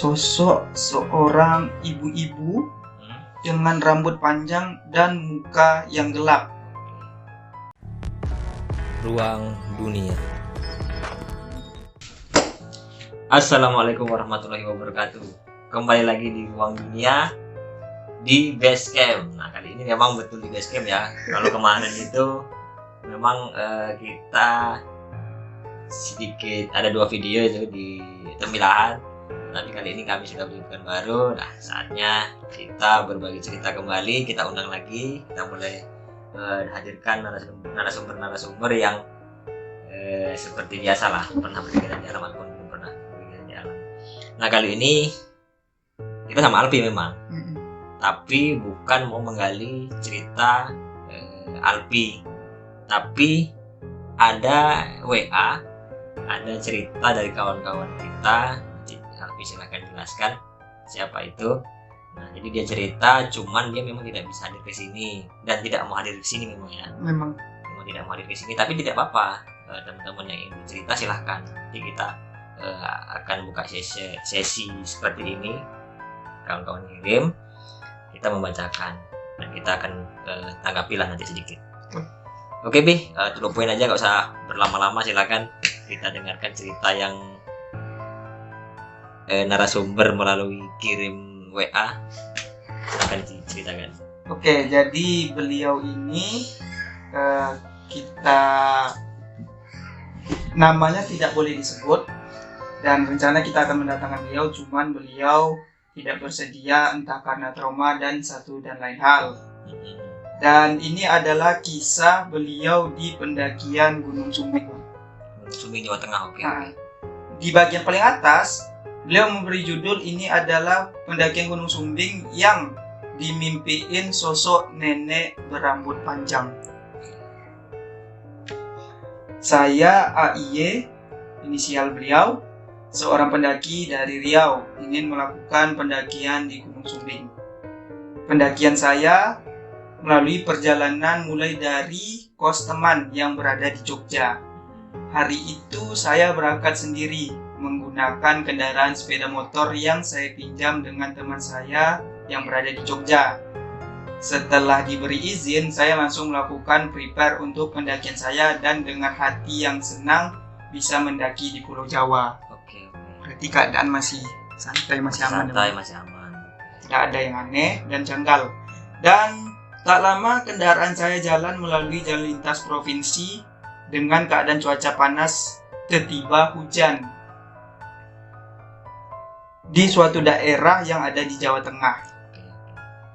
Sosok seorang ibu-ibu dengan rambut panjang dan muka yang gelap. Ruang dunia. Assalamualaikum warahmatullahi wabarakatuh. Kembali lagi di Ruang Dunia di Basecamp. Nah, kali ini memang betul di Basecamp ya. Kalau kemarin itu memang kita sedikit ada 2 video itu di Temilahan. Tapi kali ini kami sudah berikan baru. Nah, saatnya kita berbagi cerita kembali. Kita undang lagi. Kita mulai hadirkan narasumber yang seperti biasa lah, pernah berkegiatan di alam ataupun belum pernah berkegiatan di alam. Nah, kali ini kita sama Alpi memang, tapi bukan mau menggali cerita Alpi, tapi ada WA, ada cerita dari kawan-kawan kita. Alpi silahkan jelaskan siapa itu. Nah, jadi dia cerita, cuman dia memang tidak bisa hadir ke sini dan tidak mau hadir ke sini memang ya. Memang Tidak mau hadir ke sini, tapi tidak apa-apa. Teman-teman yang ingin cerita silahkan. Nanti kita akan buka sesi seperti ini. Kawan-kawan kirim, kita membacakan dan kita akan tanggapilah nanti sedikit. Oke, Bi, to the point aja, gak usah berlama-lama. Silakan kita dengarkan cerita yang narasumber melalui kirim WA akan diceritakan. Oke, jadi beliau ini kita namanya tidak boleh disebut dan rencana kita akan mendatangkan beliau, cuman beliau tidak bersedia entah karena trauma dan satu dan lain hal. Dan ini adalah kisah beliau di pendakian Gunung Sumbing. Gunung Sumbing, Jawa Tengah. Oke. Nah, di bagian paling atas beliau memberi judul ini adalah pendakian Gunung Sumbing yang dimimpiin sosok nenek berambut panjang. Saya AIY, inisial beliau, seorang pendaki dari Riau, ingin melakukan pendakian di Gunung Sumbing. Pendakian saya melalui perjalanan mulai dari kos teman yang berada di Jogja. Hari itu saya berangkat sendiri menggunakan kendaraan sepeda motor yang saya pinjam dengan teman saya yang berada di Jogja. Setelah diberi izin, saya langsung melakukan prepare untuk pendakian saya dan dengan hati yang senang bisa mendaki di Pulau Jawa. Oke. Berarti keadaan masih santai, masih aman. Masih aman. Tidak ada yang aneh dan janggal. Dan tak lama kendaraan saya jalan melalui jalan lintas provinsi dengan keadaan cuaca panas, tiba-tiba hujan di suatu daerah yang ada di Jawa Tengah.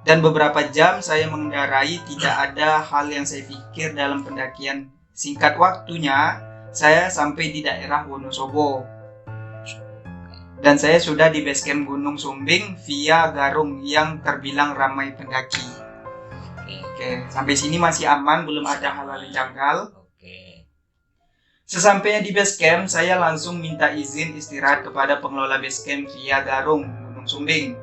Dan beberapa jam saya mengendarai, tidak ada hal yang saya pikir dalam pendakian. Singkat waktunya, saya sampai di daerah Wonosobo. Dan saya sudah di basecamp Gunung Sumbing via Garung yang terbilang ramai pendaki. Oke, sampai sini masih aman, belum ada hal-hal yang janggal. Sesampainya di basecamp, saya langsung minta izin istirahat kepada pengelola basecamp via Garung Gunung Sumbing.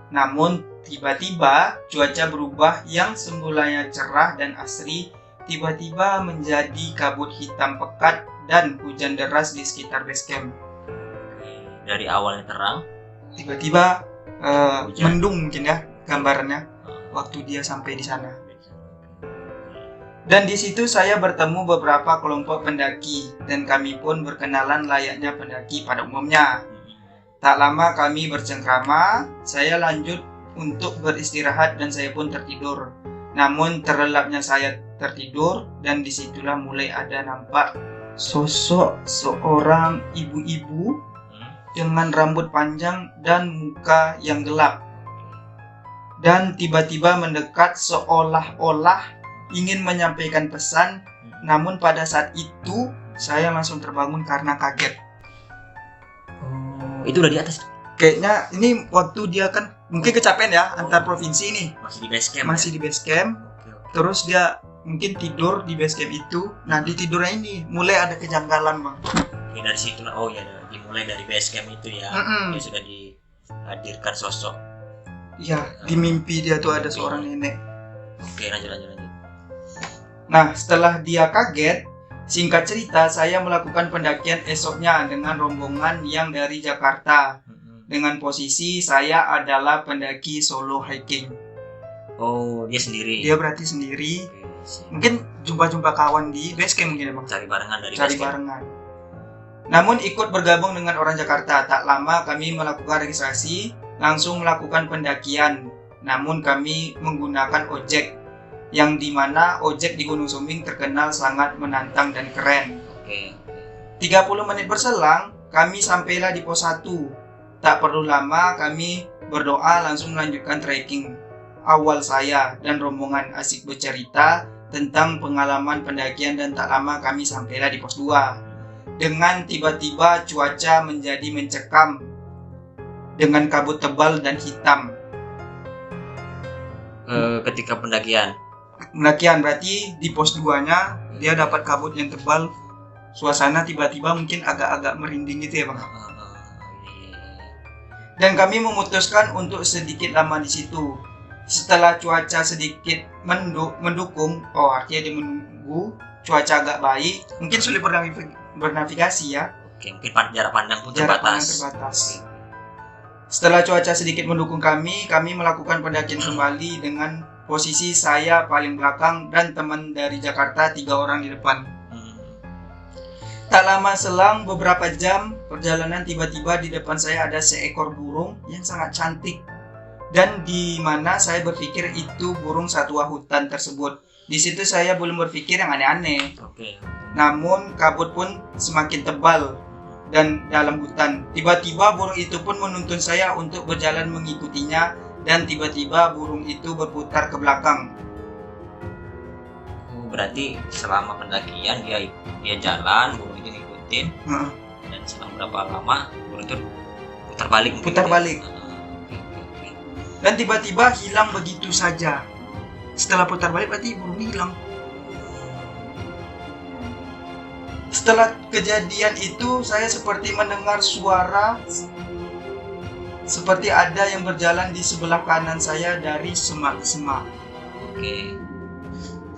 Namun tiba-tiba cuaca berubah, yang semulanya cerah dan asri tiba-tiba menjadi kabut hitam pekat dan hujan deras di sekitar basecamp. Dari awalnya terang, tiba-tiba mendung mungkin ya gambarnya waktu dia sampai di sana. Dan di situ saya bertemu beberapa kelompok pendaki dan kami pun berkenalan layaknya pendaki pada umumnya. Tak lama kami bercengkrama, saya lanjut untuk beristirahat dan saya pun tertidur. Namun terlelapnya saya tertidur dan disitulah mulai ada nampak sosok seorang ibu-ibu dengan rambut panjang dan muka yang gelap. Dan tiba-tiba mendekat seolah-olah ingin menyampaikan pesan, namun pada saat itu saya langsung terbangun karena kaget. Itu udah di atas. Kayaknya ini waktu dia kan mungkin kecapean ya, antar provinsi ini. Masih di basecamp. Masih di basecamp. Terus dia mungkin tidur di basecamp itu. Nah, di tidurnya ini mulai ada kejanggalan, Bang. Oke, dari situ lah. Oh ya, dimulai dari basecamp itu ya. Dia sudah dihadirkan sosok. Iya, di mimpi dia tuh ada seorang nenek. Oke, lanjut. Nah, setelah dia kaget, singkat cerita saya melakukan pendakian esoknya dengan rombongan yang dari Jakarta. dengan posisi saya adalah pendaki solo hiking. Oh, dia sendiri. Dia berarti sendiri. Oke, siap. Mungkin jumpa-jumpa kawan di base camp mungkin emang. Cari barengan dari Cari base camp. barengan. Namun ikut bergabung dengan orang Jakarta. Tak lama kami melakukan registrasi, langsung melakukan pendakian. Namun kami menggunakan ojek, yang dimana ojek di Gunung Sumbing terkenal sangat menantang dan keren. Oke. 30 menit berselang, kami sampailah di pos 1. Tak perlu lama, kami berdoa langsung melanjutkan trekking. Awal saya dan rombongan asik bercerita tentang pengalaman pendakian dan tak lama kami sampailah di pos 2. Dengan tiba-tiba cuaca menjadi mencekam dengan kabut tebal dan hitam. Ketika pendakian. Pendakian berarti di pos 2-nya dia dapat kabut yang tebal. Suasana tiba-tiba mungkin agak-agak merinding gitu ya Bang. Dan kami memutuskan untuk sedikit lama di situ. Setelah cuaca sedikit mendukung, artinya dia menunggu cuaca agak baik, mungkin sulit bernavigasi ya. Oke, mungkin jarak pandang pun Jarak pandang terbatas. terbatas. Setelah cuaca sedikit mendukung kami melakukan pendakian kembali dengan posisi saya paling belakang dan teman dari Jakarta 3 orang di depan. Tak lama selang beberapa jam perjalanan, tiba-tiba di depan saya ada seekor burung yang sangat cantik. Dan di mana saya berpikir itu burung satwa hutan tersebut. Di situ saya belum berpikir yang aneh-aneh. Oke. Namun kabut pun semakin tebal dan dalam hutan. Tiba-tiba burung itu pun menuntun saya untuk berjalan mengikutinya, dan tiba-tiba burung itu berputar ke belakang. Berarti selama pendakian dia jalan, burung itu ngikutin. Dan selang berapa lama burung itu putar balik. Putar balik. Dan tiba-tiba hilang begitu saja. Setelah putar balik berarti burung hilang. Setelah kejadian itu, saya seperti mendengar suara seperti ada yang berjalan di sebelah kanan saya dari semak-semak. Oke.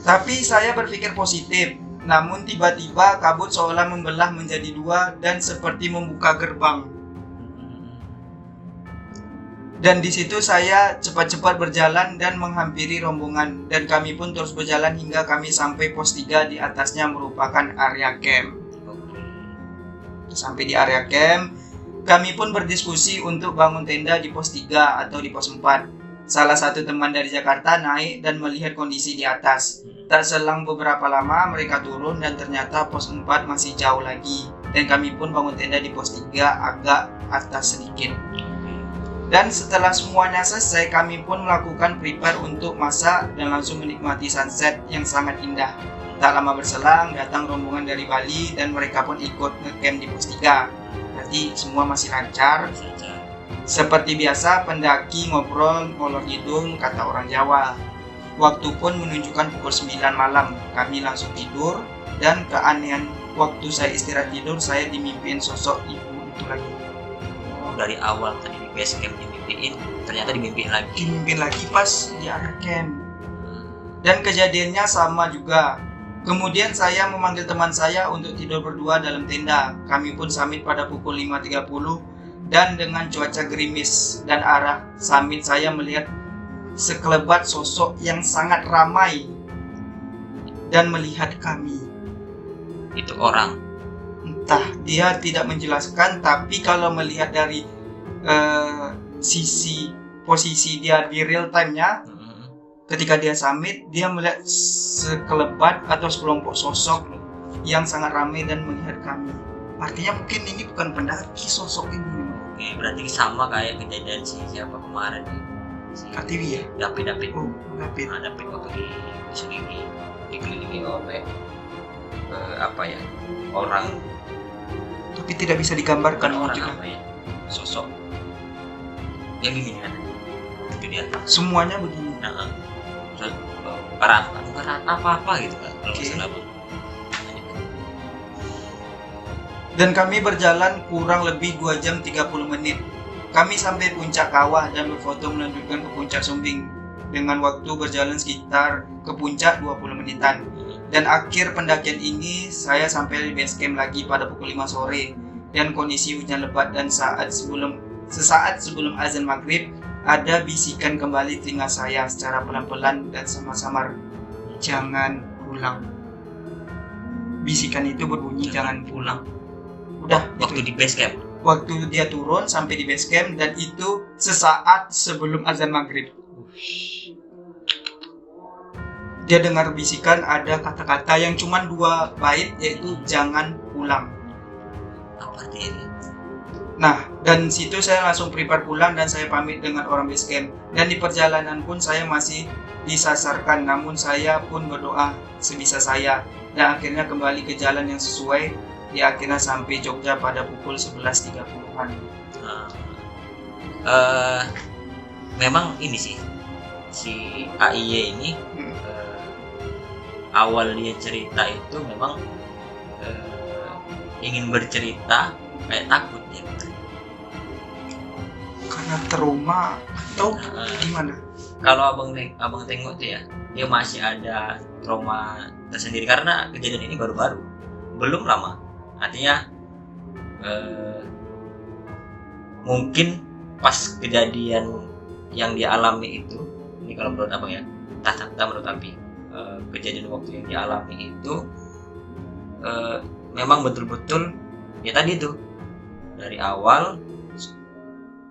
Tapi saya berpikir positif. Namun tiba-tiba kabut seolah membelah menjadi 2 dan seperti membuka gerbang. Dan di situ saya cepat-cepat berjalan dan menghampiri rombongan, dan kami pun terus berjalan hingga kami sampai pos 3. Di atasnya merupakan area camp. Sampai di area camp, kami pun berdiskusi untuk bangun tenda di pos 3 atau di pos 4. Salah satu teman dari Jakarta naik dan melihat kondisi di atas. Tak selang beberapa lama mereka turun dan ternyata pos 4 masih jauh lagi. Dan kami pun bangun tenda di pos 3 agak atas sedikit. Dan setelah semuanya selesai, kami pun melakukan prepare untuk masak dan langsung menikmati sunset yang sangat indah. Tak lama berselang, datang rombongan dari Bali dan mereka pun ikut ngecamp di pos 3. Berarti semua masih lancar. Seperti biasa, pendaki ngobrol, ngolor hidung, kata orang Jawa. Waktu pun menunjukkan pukul 9 malam. Kami langsung tidur, dan keanehan waktu saya istirahat tidur, saya dimimpiin sosok ibu itu lagi. Dari awal tadi di base camp dimimpiin, ternyata dimimpiin lagi. Dimimpiin lagi pas di area camp. Dan kejadiannya sama juga. Kemudian saya memanggil teman saya untuk tidur berdua dalam tenda. Kami pun summit pada pukul 5.30, dan dengan cuaca gerimis dan arah summit saya melihat sekelebat sosok yang sangat ramai dan melihat kami. Itu orang. Entah, dia tidak menjelaskan, tapi kalau melihat dari sisi posisi dia di real time-nya, ketika dia summit, dia melihat sekelebat atau sekelompok sosok yang sangat ramai dan melihat kami. Artinya mungkin ini bukan pendaki sosok ini. Oke, berarti sama kayak kejadian siapa kemarin nih? Si KTV ya? David. Oh, David. David waktu di sini dikelilingi oleh orang, tapi tidak bisa digambarkan orang juga. apa ya, sosok yang gini kan, itu dia. Semuanya begini. Karat apa gitu kan, kalau Okay. salah. Dan kami berjalan kurang lebih 2 jam 30 menit. Kami sampai puncak kawah dan berfoto melanjutkan ke puncak Sumbing dengan waktu berjalan sekitar ke puncak 20 menitan. Dan akhir pendakian ini saya sampai di base camp lagi pada pukul 5 sore dan kondisi hujan lebat, dan saat sebelum Sesaat sebelum azan maghrib, ada bisikan kembali telinga saya secara pelan-pelan dan samar-samar, jangan pulang. Bisikan itu berbunyi jangan pulang. Udah, Waktu itu. di base camp. Waktu dia turun sampai di base camp, dan itu sesaat sebelum azan maghrib. Dia dengar bisikan, ada kata-kata yang cuma 2 bait, yaitu jangan pulang. Apa artinya? Nah, dan situ saya langsung prepare pulang dan saya pamit dengan orang base camp. Dan di perjalanan pun saya masih disasarkan, namun saya pun berdoa sebisa saya. Dan akhirnya kembali ke jalan yang sesuai. Dia akhirnya sampai Jogja pada pukul 11.30-an. Memang ini sih, si AIY ini awal dia cerita itu memang ingin bercerita kayak takut dia. Karena trauma atau gimana? Kalau abang tengok tuh ya, dia masih ada trauma tersendiri karena kejadian ini baru-baru, belum lama. Artinya mungkin pas kejadian yang dia alami itu, ini kalau menurut abang ya, tak menurut Abi, kejadian waktu yang dia alami itu memang betul-betul ya tadi tuh dari awal.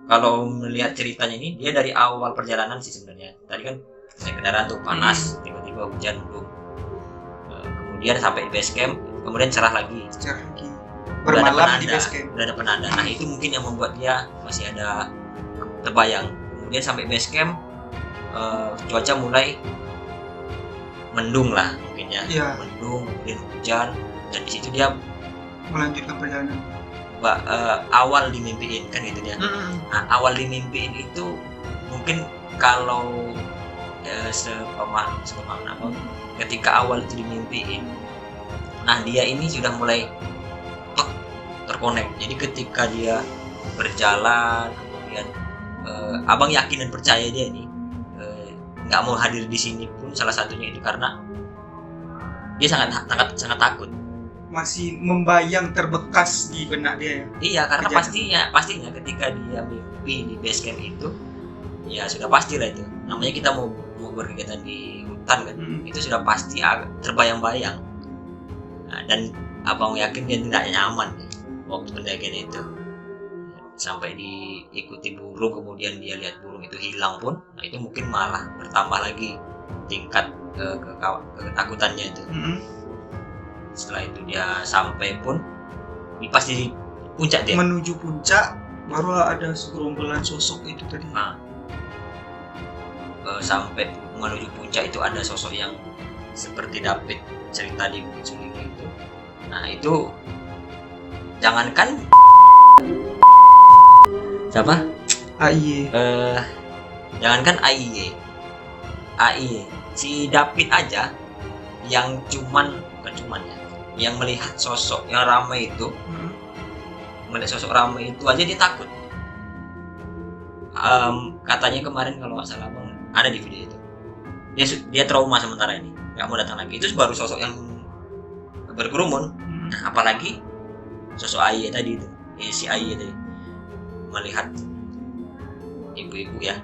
Kalau melihat ceritanya ini, dia dari awal perjalanan sih sebenarnya. Tadi kan naik kendaraan tuh panas, tiba-tiba hujan belum. Kemudian sampai di base camp, kemudian cerah lagi. Bermalam di base camp. Udah ada penanda. Nah itu mungkin yang membuat dia masih ada terbayang. Kemudian sampai base camp, cuaca mulai mendung lah mungkin ya. Iya. Mendung, kemudian hujan, dan di situ dia Melanjutkan perjalanan. Awal dimimpiin kan gitu dia. Nah, awal dimimpiin itu mungkin kalau sepemahaman apa, ketika awal itu dimimpiin, nah dia ini sudah mulai terkonek. Jadi ketika dia berjalan, kemudian abang yakin dan percaya dia ini nggak mau hadir di sini pun salah satunya itu karena dia sangat takut. Masih membayang, terbekas di benak dia. Iya, karena pastinya ketika dia mimpi di base camp itu, ya sudah pasti lah itu. Namanya kita mau berkegiatan di hutan kan, itu sudah pasti terbayang-bayang. Nah, dan abang yakin dia tidak nyaman nih, waktu pendakian itu. Sampai diikuti burung, kemudian dia lihat burung itu hilang pun, nah itu mungkin malah bertambah lagi tingkat ketakutannya itu. Setelah itu dia sampai pun pasti di puncak dia. Menuju puncak baru ada segerombolan sosok itu tadi. Nah, sampai menuju puncak itu ada sosok yang seperti David cerita di Bukit Sulingga itu. Nah itu jangankan siapa? AIY. Jangankan AIY, si David aja yang bukan cuman ya, yang melihat sosok yang ramai itu, melihat sosok ramai itu aja dia takut. Katanya kemarin kalau nggak salah bang, ada di video itu, dia trauma sementara ini, nggak mau datang lagi. Itu baru sosok yang berkerumun. Nah, apalagi sosok AIY tadi itu, si AIY tadi melihat ibu-ibu ya.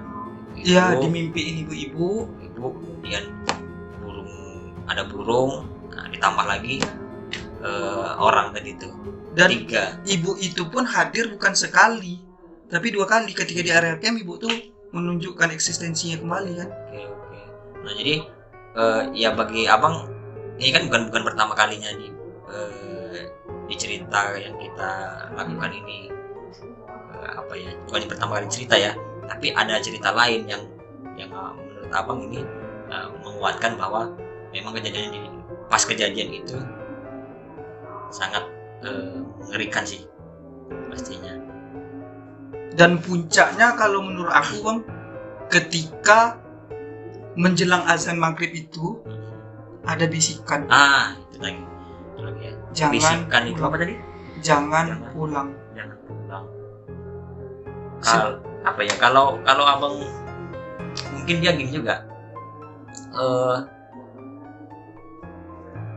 Iya, dimimpiin ibu-ibu, kemudian ada burung, nah, ditambah lagi orang tadi itu. Dan 3. Ibu itu pun hadir bukan sekali, tapi 2 kali. Ketika di area camp, ibu tuh menunjukkan eksistensinya kembali kan. Oke. Nah jadi ya bagi abang ini kan bukan pertama kalinya di cerita yang kita lakukan ini, bukan yang pertama kali cerita ya, tapi ada cerita lain yang menurut abang ini menguatkan bahwa memang pas kejadian itu sangat mengerikan sih pastinya. Dan puncaknya kalau menurut aku bang, ketika menjelang azan maghrib itu ada bisikan. Itu lagi ya. Jangan bisikan itu pulang. apa tadi? Jangan pulang. Kalau abang mungkin dia gini juga,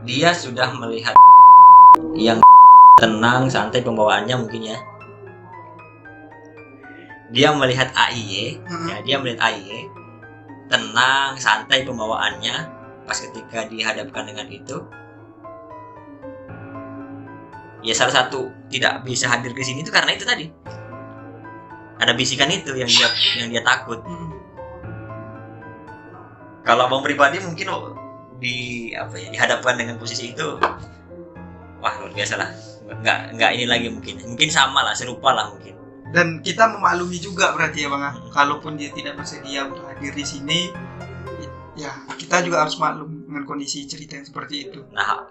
dia sudah melihat yang tenang santai pembawaannya mungkin ya. dia melihat AIY, ya dia melihat AIY tenang, santai pembawaannya. Pas ketika dihadapkan dengan itu, ya salah satu tidak bisa hadir ke sini itu karena itu tadi. Ada bisikan itu yang dia takut. Kalau abang pribadi mungkin dihadapkan dengan posisi itu, wah luar biasa lah. Nggak ini lagi mungkin sama lah, serupa lah mungkin. Dan kita memaklumi juga berarti ya Bang, kalaupun dia tidak bersedia untuk hadir di sini, ya kita juga harus maklum dengan kondisi cerita yang seperti itu. Nah,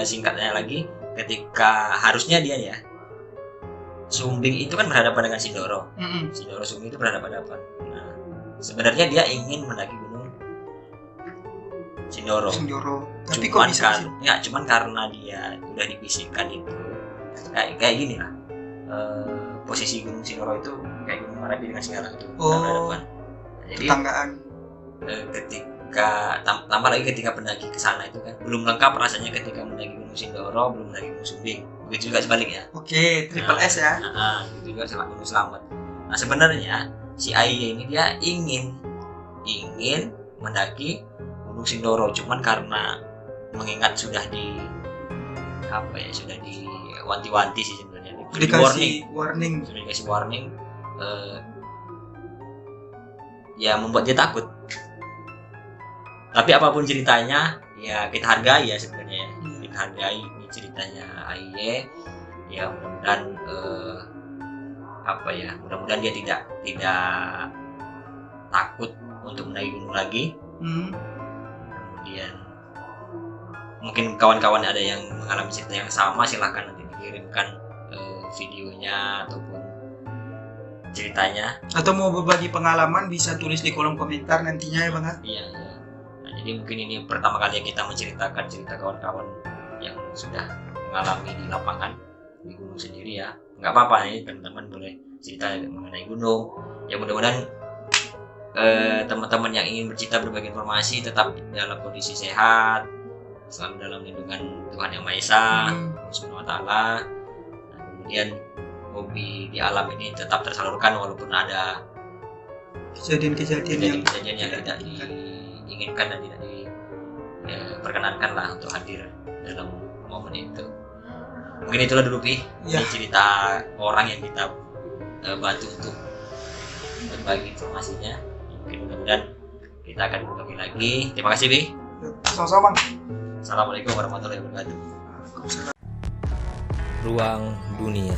singkatnya lagi, ketika harusnya dia ya, Sumbing itu kan berhadapan dengan Sindoro. Sindoro Sumbing itu berhadapan-hadapan. Nah, sebenarnya dia ingin mendaki gunung Sindoro. Tapi kok bisa sih? Ya, cuman karena dia udah dibisikkan itu kayak gini lah. Posisi gunung Sindoro itu kayak gunung Merapi dengan Singalang itu berhadapan. Jadi tetanggaan. Ketika tambah lagi ketika pendaki ke sana itu kan belum lengkap rasanya ketika mendaki gunung Sindoro, belum mendaki gunung Sumbing. Begitu juga sebaliknya. Oke, triple S ya. Begitu juga sama gunung Slamet. Nah, sebenarnya si AIY ini dia ingin mendaki gunung Sindoro, cuman karena mengingat sudah wanti-wanti sih sebenarnya. Dikasih warning. Ya membuat dia takut. Tapi apapun ceritanya, ya kita hargai ya sebenarnya. Kita hargai ini ceritanya AIY. Ya mudah-mudahan dia tidak takut untuk mendaki gunung lagi. Kemudian mungkin kawan-kawan ada yang mengalami cerita yang sama, silahkan nanti dikirimkan videonya ataupun ceritanya, atau mau berbagi pengalaman bisa tulis di kolom komentar nantinya ya Bang. Iya. Nah, jadi mungkin ini pertama kali kita menceritakan cerita kawan-kawan yang sudah mengalami di lapangan di gunung sendiri ya. Nggak apa-apa nih, teman-teman boleh cerita mengenai gunung. Ya mudah-mudahan teman-teman yang ingin bercerita berbagi informasi tetap dalam kondisi sehat, selalu dalam lindungan Tuhan Yang Maha Esa, Allah Subhanahu wa Ta'ala. Nah, kemudian hobi di alam ini tetap tersalurkan walaupun ada kejadian-kejadian yang tidak diinginkan dan tidak diperkenankan lah untuk hadir dalam momen itu. Mungkin itulah dulu Pi, ini cerita orang yang kita bantu untuk berbagi informasinya. Mungkin mudah-mudahan kita akan berbagi lagi. Terima kasih Pi. Sama-sama. Assalamualaikum warahmatullahi wabarakatuh. Ruang Dunia.